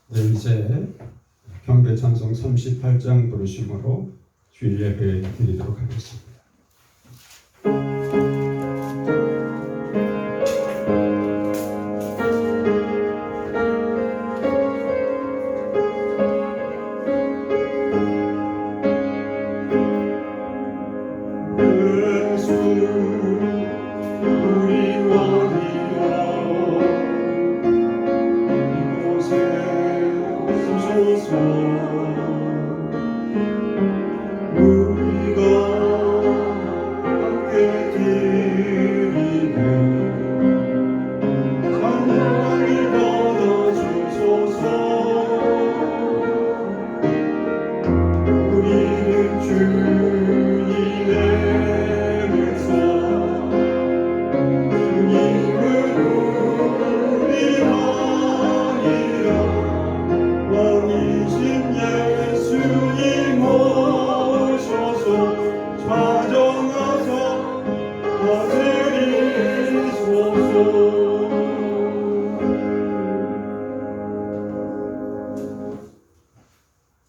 네, 이제 경배찬송 38장 부르심으로 주일 예배 드리도록 하겠습니다.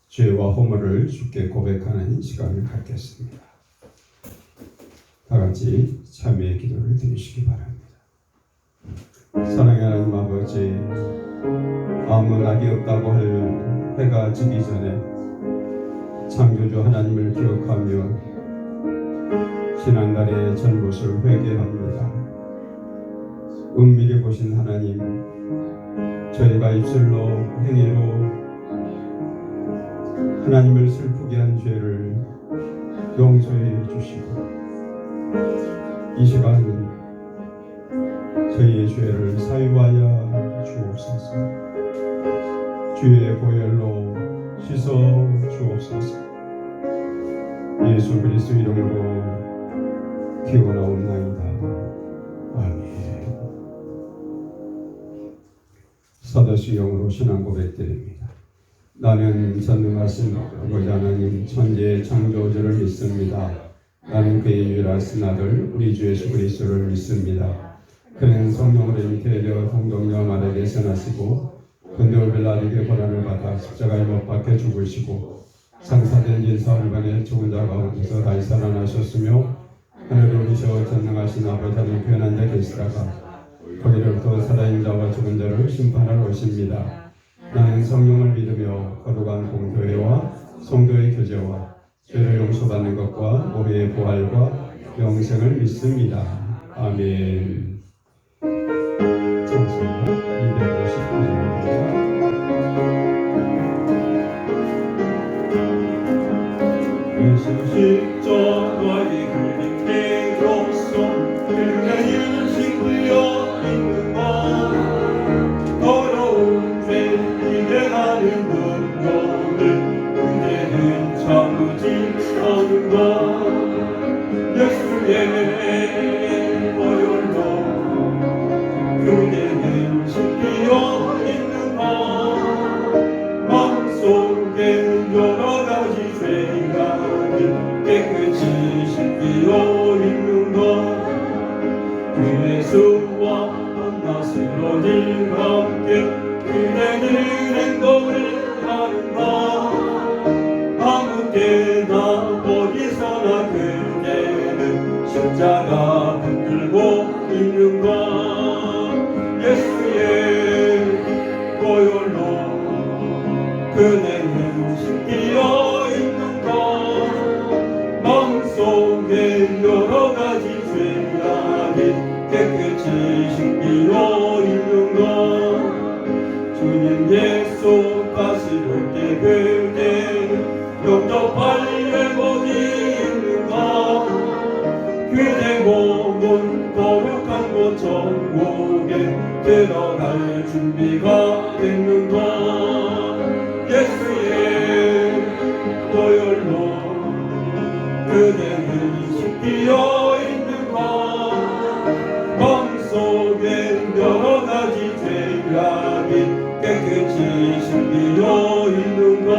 죄와 허물을 주께 고백하는 시간을 갖겠습니다. 다 같이 참회의 기도를 드리시기 바랍니다. 사랑의 하나님 아버지, 아무 낙이 없다고 할 해가 지기 전에 창조주 하나님을 기억하며 지난날의 잘못을 회개합니다. 은밀히 보신 하나님, 저희가 입술로 행위로 하나님을 슬프게 한 죄를 용서해 주시고 이 시간 저희의 죄를 사유하여 주옵소서. 주의 보혈로 씻어 주옵소서. 예수 그리스도 이름으로 기원하옵나이다. 아멘. 사도시경으로 신앙 고백드립니다. 나는 전능하신 아버지 하나님 천지의 창조주를 믿습니다. 나는 그의 유일하신 아들 우리 주 예수 그리스도를 믿습니다. 그는 성령으로 잉태되어 동정녀 마리아에게 나시고 근대올 빌라도에게 고난을 받아 십자가에 못 박혀 죽으시고 상사된 인사를 관해 죽은 자 가운데서 다시 살아나셨으며 하늘을 오르셔 전능하신 아버지 하나님 편한 자 계시다가 거기로부터 살아있는 자와 죽은 자를 심판하러 오십니다. 나는 성령을 믿으며 거룩한 공교회와 성도의 교제와 죄를 용서받는 것과 우리의 부활과 영생을 믿습니다. 아멘. 찬송가 259장입니다. 예수 십자가의 그림대로서 그의 인식 되어 있는 것 더러운 죄 이겨가는 능력을 그대는 참으지 않은 것 예수의 보혈로 그대는 신기어 있는 것 마음속에 여러 가지 죄가 깨끗이 신기어 있는 것 그 예수와 만나시러 네가 함께 그대는 행동을 하는 것 아무 때나 어디서나 그대는 십자가 붙들고 있는 것 예수의 보혈로 그대는 신기어 있는 것 마음속에 여러 가지 죄악이 깨끗이 신기어 있는 것 주님 예수 가시를 때 그대는 영접할 회복이 있는 것 그대 몸은 거룩한 곳 천국에 들어갈 준비가 됐는 것 예수의 보혈로 그대는 신기어 있는 것 마음속에 여러 가지 죄악이 깨끗이 신기어 있는 것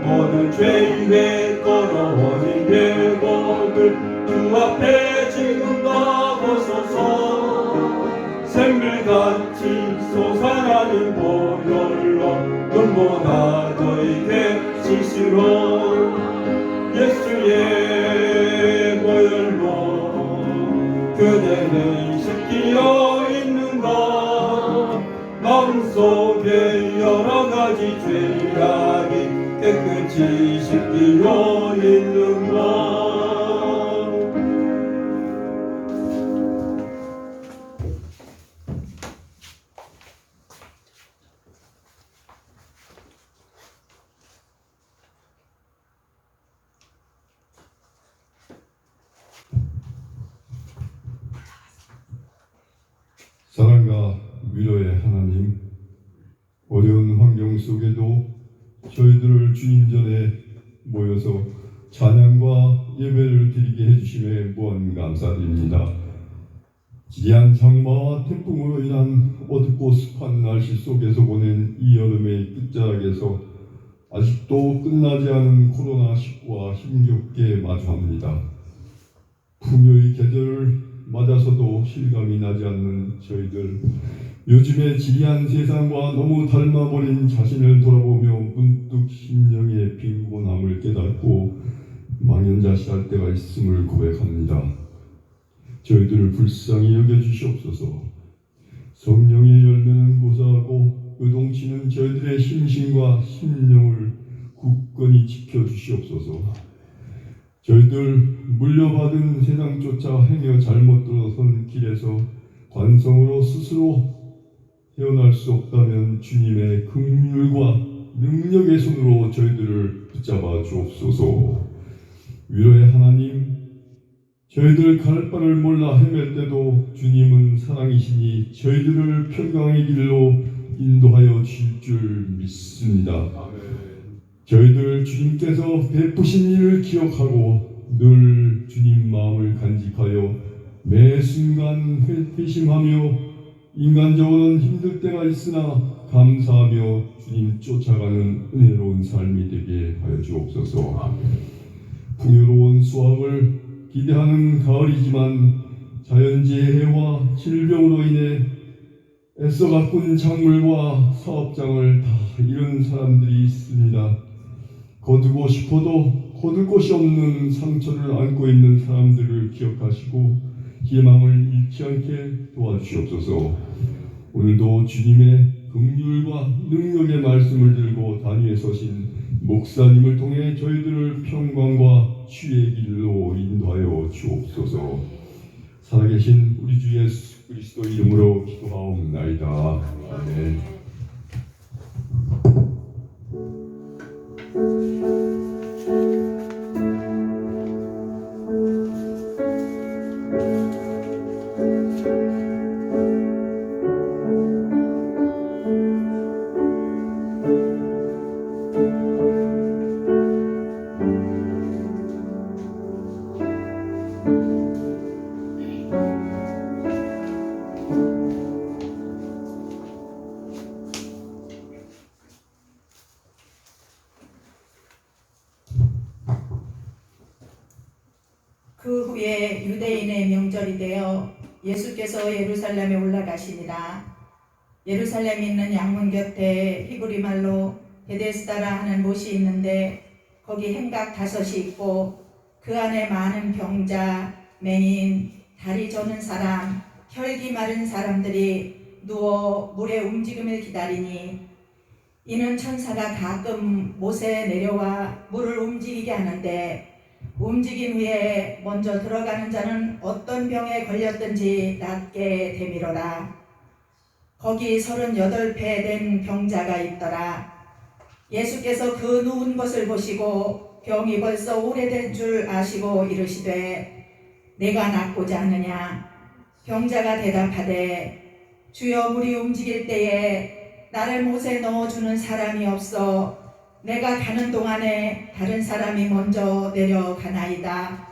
모든 죄인의 더러워진 죄복을 주 앞에 지금 다 벗어서 샘물같이 솟아나는 보혈로 눈보다 너에게 스스로 예수의 보혈로 그대는 씻기어 있는가 마음속에 여러가지 죄악이 깨끗이 씻기어 있는가. 사랑과 위로의 하나님, 어려운 환경 속에도 저희들을 주님 전에 모여서 찬양과 예배를 드리게 해주심에 무한 감사드립니다. 지리한 장마와 태풍으로 인한 어둡고 습한 날씨 속에서 보낸 이 여름의 끝자락에서 아직도 끝나지 않은 코로나19와 힘겹게 마주합니다. 풍요의 계절을 맞아서도 실감이 나지 않는 저희들, 요즘의 지리한 세상과 너무 닮아버린 자신을 돌아보며 문득 심령의 빈곤함을 깨닫고 망연자실할 때가 있음을 고백합니다. 저희들을 불쌍히 여겨주시옵소서. 성령의 열매는 고사하고 요동치는 저희들의 심신과 심령을 굳건히 지켜주시옵소서. 저희들 물려받은 세상조차 행여 잘못 들어선 길에서 관성으로 스스로 헤어날 수 없다면 주님의 긍휼과 능력의 손으로 저희들을 붙잡아 주옵소서. 위로의 하나님, 저희들 갈 바를 몰라 헤맬 때도 주님은 사랑이시니 저희들을 평강의 길로 인도하여 주실 줄 믿습니다. 아멘. 저희들 주님께서 베푸신 일을 기억하고 늘 주님 마음을 간직하여 매 순간 회심하며 인간적으로는 힘들 때가 있으나 감사하며 주님 쫓아가는 은혜로운 삶이 되게 하여 주옵소서. 풍요로운 수확을 기대하는 가을이지만 자연재해와 질병으로 인해 애써 가꾼 작물과 사업장을 다 잃은 사람들이 있습니다. 거두고 싶어도 거둘 곳이 없는 상처를 안고 있는 사람들을 기억하시고 희망을 잃지 않게 도와주시옵소서. 오늘도 주님의 긍휼과 능력의 말씀을 들고 단위에 서신 목사님을 통해 저희들을 평강과 치유의 길로 인도하여 주옵소서. 살아계신 우리 주 예수 그리스도 이름으로 기도하옵나이다. 아멘. 그 후에 유대인의 명절이 되어 예수께서 예루살렘에 올라가시니라. 예루살렘에 있는 양문 곁에 히브리 말로 베데스다라 하는 못이 있는데 거기 행각 5이 있고 그 안에 많은 병자, 맹인, 다리 저는 사람, 혈기 마른 사람들이 누워 물의 움직임을 기다리니 이는 천사가 가끔 못에 내려와 물을 움직이게 하는데 움직인 후에 먼저 들어가는 자는 어떤 병에 걸렸든지 낫게 되미로라. 거기 38배 된 병자가 있더라. 예수께서 그 누운 것을 보시고 병이 벌써 오래된 줄 아시고 이르시되 내가 낫고자 하느냐. 병자가 대답하되 주여 물이 움직일 때에 나를 못에 넣어주는 사람이 없어 내가 가는 동안에 다른 사람이 먼저 내려가나이다.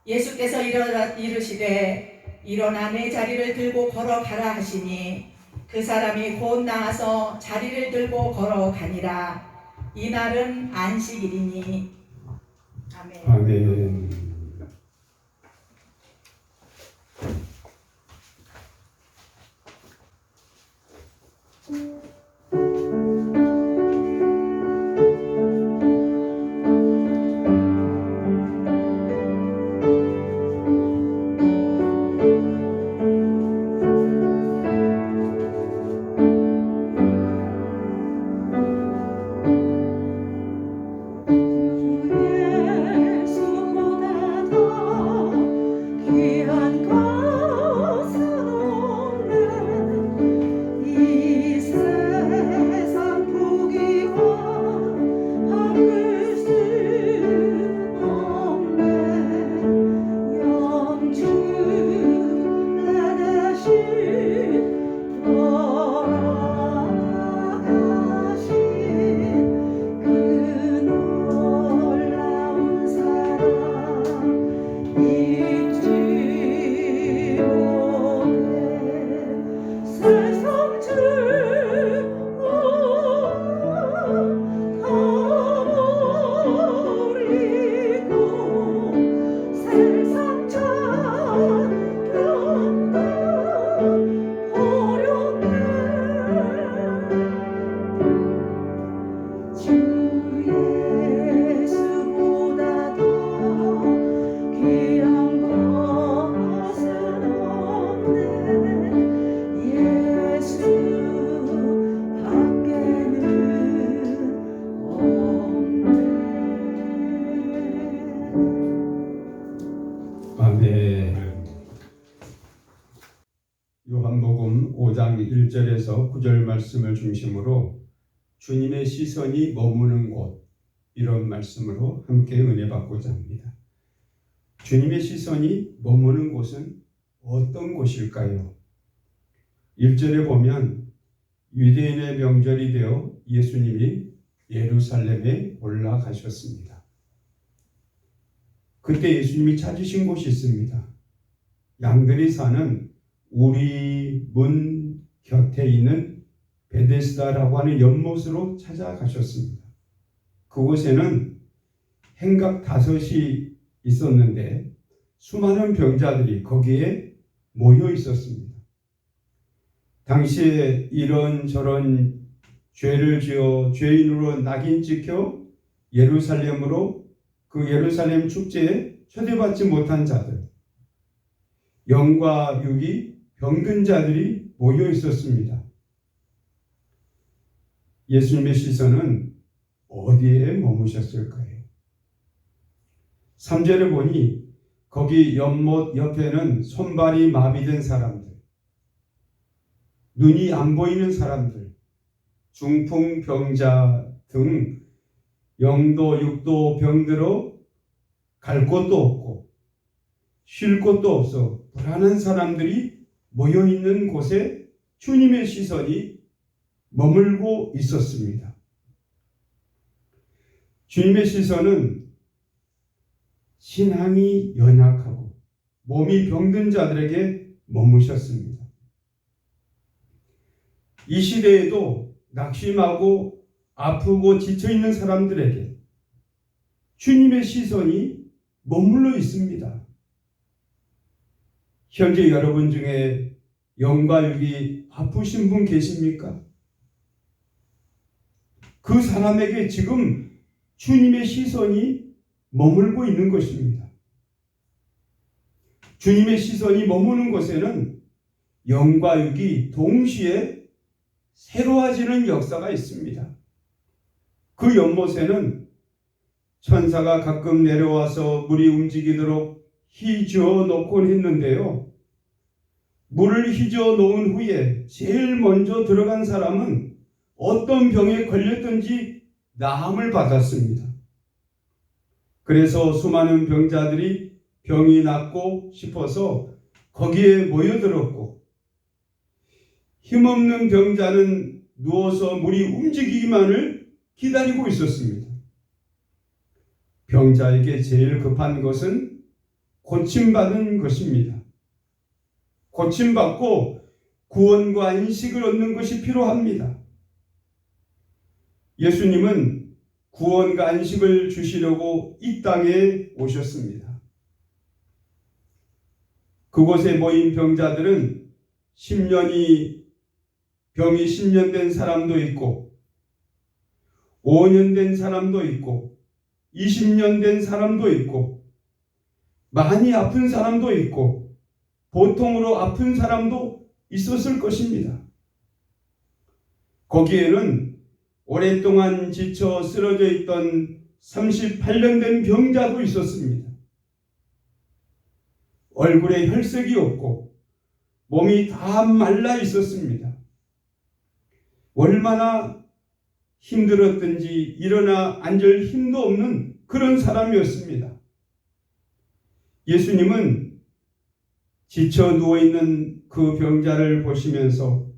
예수께서 이르시되 일어나 내 자리를 들고 걸어가라 하시니 그 사람이 곧 나와서 자리를 들고 걸어가니라. 이날은 안식일이니. 아멘. 아멘. 예수보다 더 귀한 것은 없네. 이 세상 부귀와 바꿀 수 없네. 영주 내 대신 돌아가신 그 놀라운 사랑 잊지 못해. 세상 버리고 세상 찾겨나 버렸네. 주 예수보다 더 귀한 것은 없네. 예수 밖에는 없네. 아멘. 요한복음 5장 1절에서 9절 말씀을 중심으로 주님의 시선이 머무는 곳, 이런 말씀으로 함께 은혜 받고자 합니다. 주님의 시선이 머무는 곳은 어떤 곳일까요? 1절에 보면 유대인의 명절이 되어 예수님이 예루살렘에 올라가셨습니다. 그때 예수님이 찾으신 곳이 있습니다. 양들이 사는 우리 문 곁에 있는 베데스다라고 하는 연못으로 찾아가셨습니다. 그곳에는 행각 5이 있었는데 수많은 병자들이 거기에 모여 있었습니다. 당시에 이런저런 죄를 지어 죄인으로 낙인 찍혀 예루살렘으로 그 예루살렘 축제에 초대받지 못한 자들, 영과 육이 병든 자들이 모여 있었습니다. 예수님의 시선은 어디에 머무셨을까요? 3절에 보니 거기 연못 옆에는 손발이 마비된 사람들, 눈이 안 보이는 사람들, 중풍병자 등 영도 육도 병들어 갈 곳도 없고 쉴 곳도 없어 불안한 사람들이 모여 있는 곳에 주님의 시선이 머물고 있었습니다. 주님의 시선은 신앙이 연약하고 몸이 병든 자들에게 머무셨습니다. 이 시대에도 낙심하고 아프고 지쳐있는 사람들에게 주님의 시선이 머물러 있습니다. 현재 여러분 중에 영과 육이 아프신 분 계십니까? 그 사람에게 지금 주님의 시선이 머물고 있는 것입니다. 주님의 시선이 머무는 곳에는 영과 육이 동시에 새로워지는 역사가 있습니다. 그 연못에는 천사가 가끔 내려와서 물이 움직이도록 휘저어 놓곤 했는데요. 물을 휘저어 놓은 후에 제일 먼저 들어간 사람은 어떤 병에 걸렸든지 나음을 받았습니다. 그래서 수많은 병자들이 병이 낫고 싶어서 거기에 모여들었고, 힘없는 병자는 누워서 물이 움직이기만을 기다리고 있었습니다. 병자에게 제일 급한 것은 고침받는 것입니다. 고침받고 구원과 안식을 얻는 것이 필요합니다. 예수님은 구원과 안식을 주시려고 이 땅에 오셨습니다. 그곳에 모인 병자들은 10년이 병이 10년 된 사람도 있고 5년 된 사람도 있고 20년 된 사람도 있고 많이 아픈 사람도 있고 보통으로 아픈 사람도 있었을 것입니다. 거기에는 오랫동안 지쳐 쓰러져 있던 38년 된 병자도 있었습니다. 얼굴에 혈색이 없고 몸이 다 말라 있었습니다. 얼마나 힘들었든지 일어나 앉을 힘도 없는 그런 사람이었습니다. 예수님은 지쳐 누워있는 그 병자를 보시면서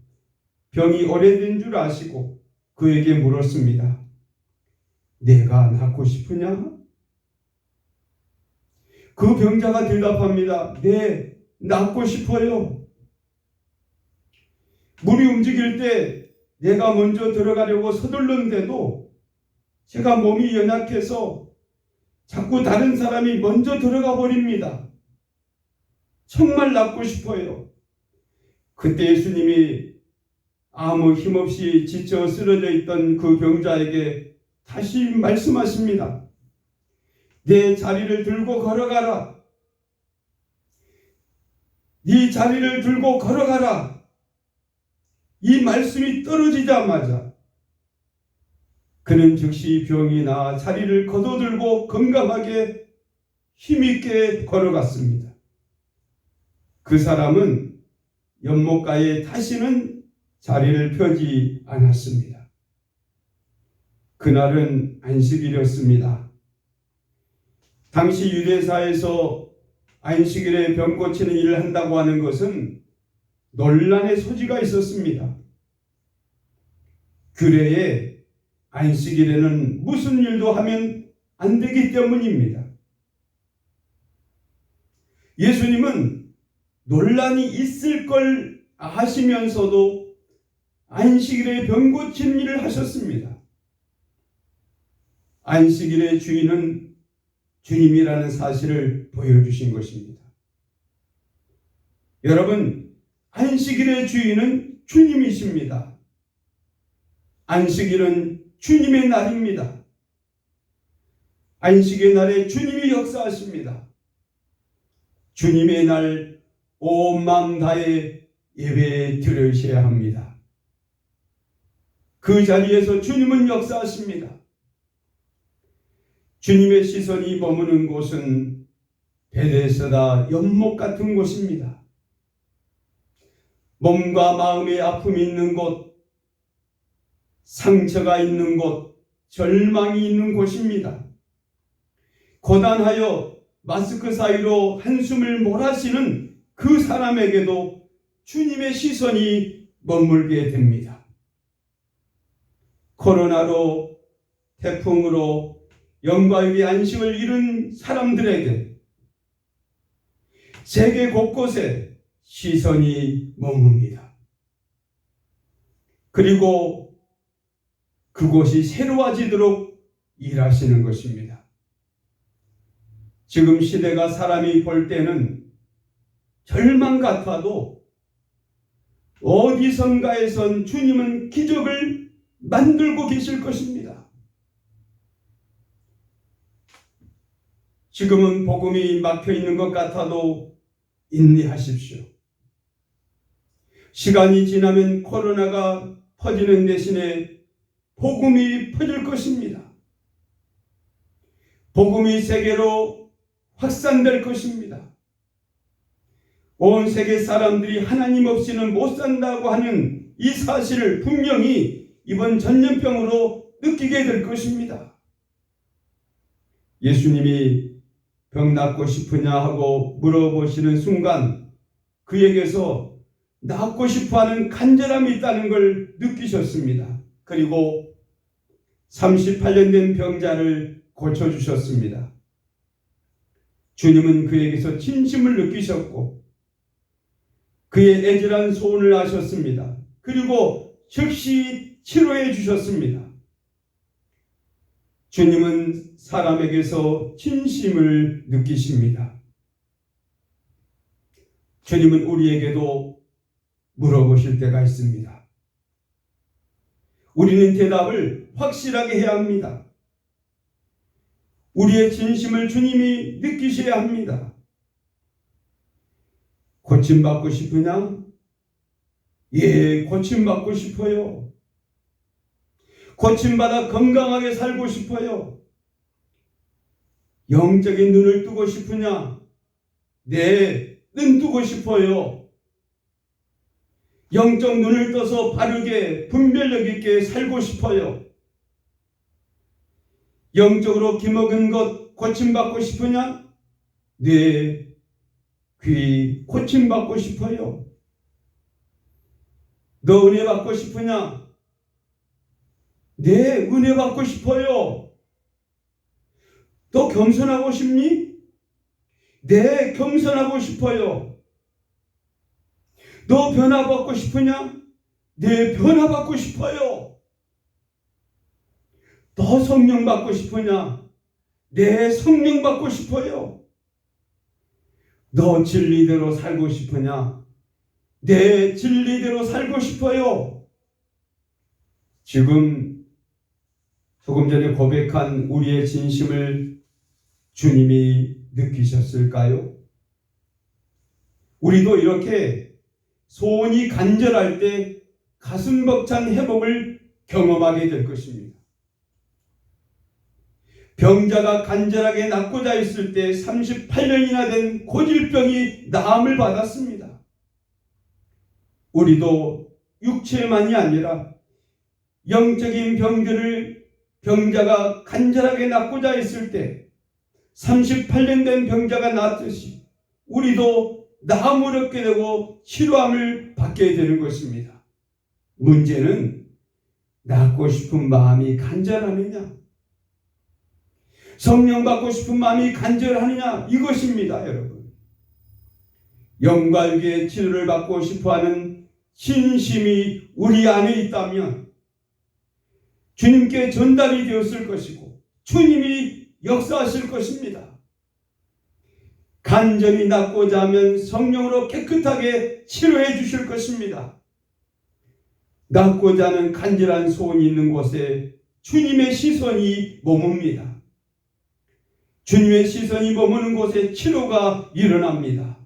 병이 오래된 줄 아시고 그에게 물었습니다. 내가 낫고 싶으냐? 그 병자가 대답합니다. 네, 낫고 싶어요. 물이 움직일 때 내가 먼저 들어가려고 서둘렀는데도 제가 몸이 연약해서 자꾸 다른 사람이 먼저 들어가 버립니다. 정말 낫고 싶어요. 그때 예수님이 아무 힘없이 지쳐 쓰러져 있던 그 병자에게 다시 말씀하십니다. 내 자리를 들고 걸어가라. 네 자리를 들고 걸어가라. 이 말씀이 떨어지자마자 그는 즉시 병이 나아 자리를 걷어들고 건강하게 힘있게 걸어갔습니다. 그 사람은 연못가에 다시는 자리를 펴지 않았습니다. 그날은 안식일이었습니다. 당시 유대사에서 안식일에 병 고치는 일을 한다고 하는 것은 논란의 소지가 있었습니다. 규례에 안식일에는 무슨 일도 하면 안 되기 때문입니다. 예수님은 논란이 있을 걸 아시면서도 안식일에 병 고치는 일을 하셨습니다. 안식일의 주인은 주님이라는 사실을 보여주신 것입니다. 여러분, 안식일의 주인은 주님이십니다. 안식일은 주님의 날입니다. 안식의 날에 주님이 역사하십니다. 주님의 날 온 마음 다해 예배 드리셔야 합니다. 그 자리에서 주님은 역사하십니다. 주님의 시선이 머무는 곳은 베데스다 연못 같은 곳입니다. 몸과 마음의 아픔이 있는 곳, 상처가 있는 곳, 절망이 있는 곳입니다. 고단하여 마스크 사이로 한숨을 몰아쉬는 그 사람에게도 주님의 시선이 머물게 됩니다. 코로나로, 태풍으로 영과 육의 안식을 잃은 사람들에게 세계 곳곳에 시선이 머뭅니다. 그리고 그곳이 새로워지도록 일하시는 것입니다. 지금 시대가 사람이 볼 때는 절망 같아도 어디선가에선 주님은 기적을 만들고 계실 것입니다. 지금은 복음이 막혀 있는 것 같아도 인내하십시오. 시간이 지나면 코로나가 퍼지는 대신에 복음이 퍼질 것입니다. 복음이 세계로 확산될 것입니다. 온 세계 사람들이 하나님 없이는 못 산다고 하는 이 사실을 분명히 이번 전염병으로 느끼게 될 것입니다. 예수님이 병 낫고 싶으냐 하고 물어보시는 순간 그에게서 낫고 싶어하는 간절함이 있다는 걸 느끼셨습니다. 그리고 38년 된 병자를 고쳐주셨습니다. 주님은 그에게서 진심을 느끼셨고 그의 애절한 소원을 아셨습니다. 그리고 즉시 치료해 주셨습니다. 주님은 사람에게서 진심을 느끼십니다. 주님은 우리에게도 물어보실 때가 있습니다. 우리는 대답을 확실하게 해야 합니다. 우리의 진심을 주님이 느끼셔야 합니다. 고침받고 싶으냐? 예, 고침받고 싶어요. 고침받아 건강하게 살고 싶어요. 영적인 눈을 뜨고 싶으냐? 네, 눈 뜨고 싶어요. 영적 눈을 떠서 바르게 분별력 있게 살고 싶어요. 영적으로 기먹은 것 고침받고 싶으냐? 네, 귀 고침받고 싶어요. 너 은혜 받고 싶으냐? 네, 은혜 받고 싶어요. 너 겸손하고 싶니? 네, 겸손하고 싶어요. 너 변화받고 싶으냐? 네, 변화받고 싶어요. 너 성령 받고 싶으냐? 네, 성령 받고 싶어요. 너 진리대로 살고 싶으냐? 네, 진리대로 살고 싶어요. 지금 조금 전에 고백한 우리의 진심을 주님이 느끼셨을까요? 우리도 이렇게 소원이 간절할 때 가슴 벅찬 회복을 경험하게 될 것입니다. 병자가 간절하게 낫고자 했을 때 38년이나 된 고질병이 나음을 받았습니다. 우리도 육체만이 아니라 영적인 병들을 병자가 간절하게 낫고자 했을 때 38년 된 병자가 낫듯이 우리도 나음을 얻게 되고 치료함을 받게 되는 것입니다. 문제는 낫고 싶은 마음이 간절하느냐, 성령 받고 싶은 마음이 간절하느냐, 이것입니다. 여러분, 영과 육의 치료를 받고 싶어하는 신심이 우리 안에 있다면 주님께 전달이 되었을 것이고 주님이 역사하실 것입니다. 간절히 낫고자 하면 성령으로 깨끗하게 치료해 주실 것입니다. 낫고자 하는 간절한 소원이 있는 곳에 주님의 시선이 머뭅니다. 주님의 시선이 머무는 곳에 치료가 일어납니다.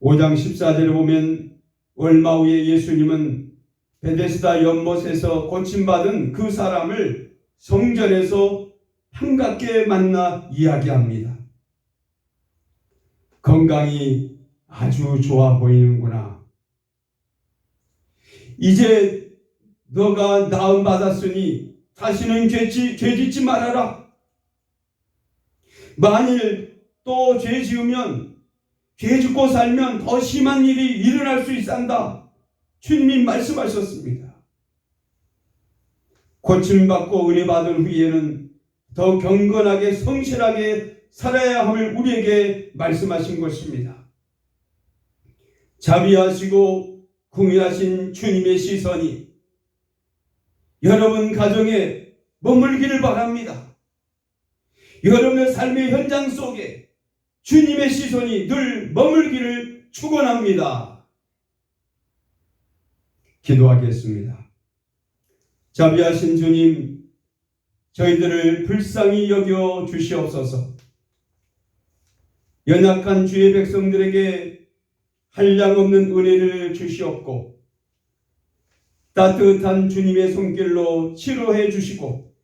5장 14절에 보면 얼마 후에 예수님은 베데스다 연못에서 고침받은 그 사람을 성전에서 한갑게 만나 이야기합니다. 건강이 아주 좋아 보이는구나. 이제 너가 나음 받았으니 다시는 죄 짓지 말아라. 만일 또 죄 지으면, 죄 짓고 살면 더 심한 일이 일어날 수 있단다. 주님이 말씀하셨습니다. 고침받고 은혜 받은 후에는 더 경건하게 성실하게 살아야 함을 우리에게 말씀하신 것입니다. 자비하시고 궁휼하신 주님의 시선이 여러분 가정에 머물기를 바랍니다. 여러분의 삶의 현장 속에 주님의 시선이 늘 머물기를 축원합니다. 기도하겠습니다. 자비하신 주님, 저희들을 불쌍히 여겨 주시옵소서. 연약한 주의 백성들에게 한량없는 은혜를 주시옵고 따뜻한 주님의 손길로 치료해 주시고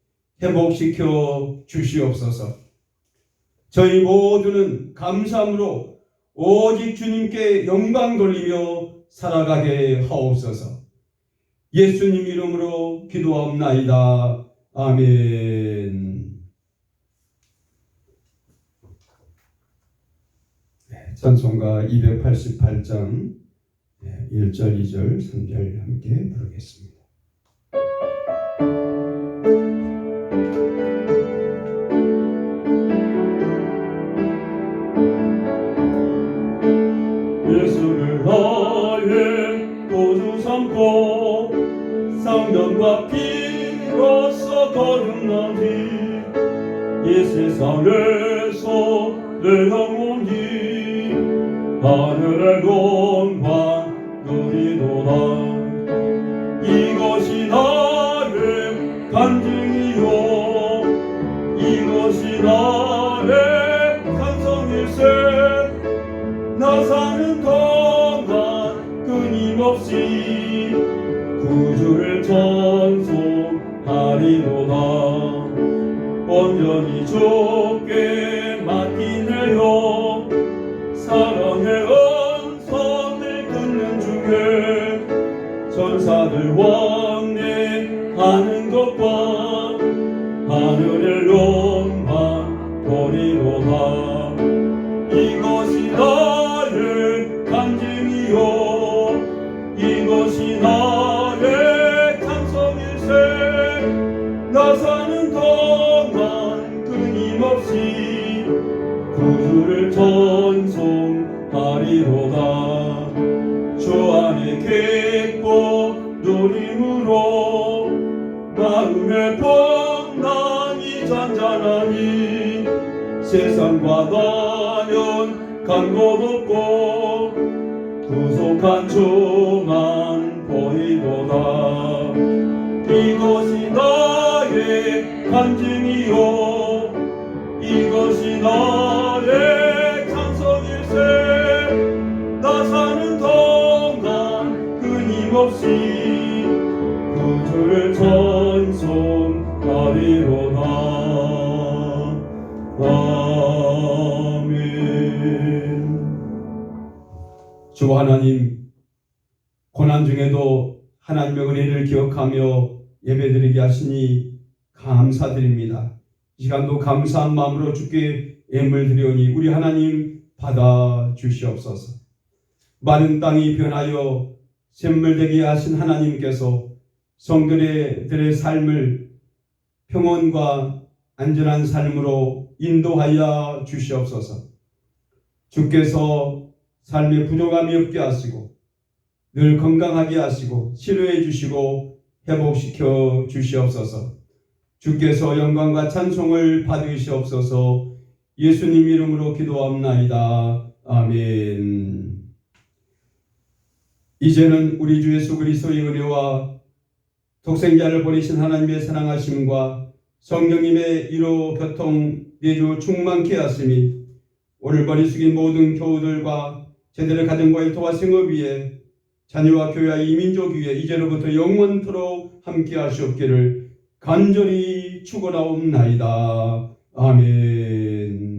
회복시켜 주시옵소서. 저희 모두는 감사함으로 오직 주님께 영광 돌리며 살아가게 하옵소서. 예수님 이름으로 기도하옵나이다. 아멘. 찬송가 288장 1절, 2절, 3절 함께 부르겠습니다. 예수를 나의 구주 삼고 성령과 피로써 거듭나니 이 세상에서 내 영혼이 하늘의 영광 누리도다. 이 구주를 찬송하리로다. 온전히 주께 맡기네요. 사랑의 음성을 듣는 중에 천사들 왕래하는 것과 하늘의 영광 보리로다. 이것이 나의 간증이요, 이것이 나의 찬송일세. 나 사는 동안 끊임없이 구주를 찬송하리로다. 주 안에 기뻐 누림으로 마음의 풍랑이 잔잔하니 세상과 나는 간 곳 없고 구속한 주만 보이도다. 이것이 나의 간증이요, 이것이 나의 찬송일세. 나 사는 동안 끊임없이 구주를 찬송하리로다. 아멘. 주 하나님, 고난 중에도 하나님의 은혜를 기억하며 예배드리게 하시니 감사드립니다. 이 시간도 감사한 마음으로 주께 예물 드리오니 우리 하나님 받아 주시옵소서. 많은 땅이 변하여 샘물되게 하신 하나님께서 성도들의 삶을 평온과 안전한 삶으로 인도하여 주시옵소서. 주께서 삶의 부족함이 없게 하시고 늘 건강하게 하시고 치료해 주시고 회복시켜 주시옵소서. 주께서 영광과 찬송을 받으시옵소서. 예수님 이름으로 기도합나이다. 아멘. 이제는 우리 주 예수 그리스도의 은혜와 독생자를 보내신 하나님의 사랑하심과 성령님의 위로 교통 내주 충만케 하심이 오늘 머리 숙인 모든 교우들과 제대로 가정과 일터와 생업 위에 자녀와 교회와 이민족 위에 이제로부터 영원토록 함께 하시옵기를 간절히 축원하옵나이다. 아멘.